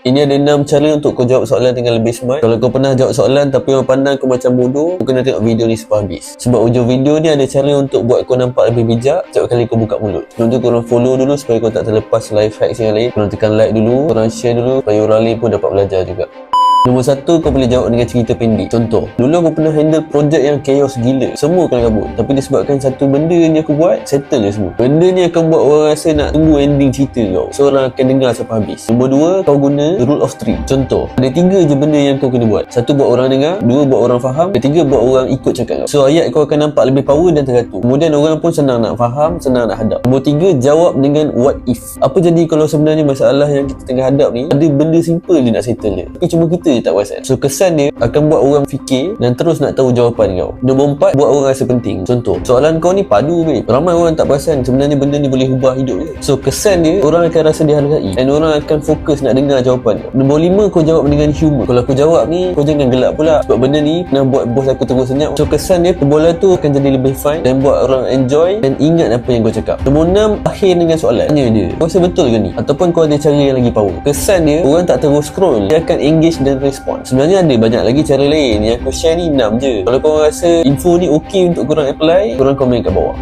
Ini ada 6 cara untuk kau jawab soalan dengan lebih smart. Kalau kau pernah jawab soalan tapi orang pandang kau macam bodoh, kau kena tengok video ni sampai habis. Sebab ujung video ni ada cara untuk buat kau nampak lebih bijak setiap kali kau buka mulut. Sebelum tu korang follow dulu supaya kau tak terlepas live hacks yang lain. Korang tekan like dulu, korang share dulu supaya orang lain pun dapat belajar juga. Nombor 1, kau boleh jawab dengan cerita pendek. Contoh, dulu aku pernah handle projek yang chaos gila. Semua kena kabut. Tapi disebabkan satu benda ni aku buat, settle je semua. Benda ni akan buat orang rasa nak tunggu ending cerita kau. So orang akan dengar sampai habis. Nombor 2, kau guna rule of 3. Contoh, ada 3 je benda yang kau kena buat. 1, buat orang dengar. 2, buat orang faham. 3, buat orang ikut cakap kau. So ayat kau akan nampak lebih power dan teratur. Kemudian orang pun senang nak faham, senang nak hadap. Nombor 3, jawab dengan what if. Apa jadi kalau sebenarnya masalah yang kita tengah hadap ni ada benda simple je nak settle dia, tapi cuma kita je tak perasan. So kesan dia akan buat orang fikir dan terus nak tahu jawapan kau. Nombor 4, buat orang rasa penting. Contoh, soalan kau ni padu babe. Ramai orang tak perasan sebenarnya benda ni boleh ubah hidup dia. So kesan dia, orang akan rasa dihargai dan orang akan fokus nak dengar jawapan kau. Nombor 5, kau jawab dengan humor. Kalau aku jawab ni, kau jangan gelak pula sebab benda ni pernah buat bos aku terus senyap. So kesan dia, perbualan tu akan jadi lebih fun dan buat orang enjoy dan ingat apa yang kau cakap. Nombor 6, akhir dengan soalan. Tanya dia, kau rasa betul ke ni? Ataupun kau ada cara yang lagi power. Kesan dia, orang tak terus scroll, dia akan engage dan respon. Sebenarnya ada banyak lagi cara lain. Yang aku share ni 6 je. Kalau korang rasa info ni okey untuk korang apply, korang komen kat bawah.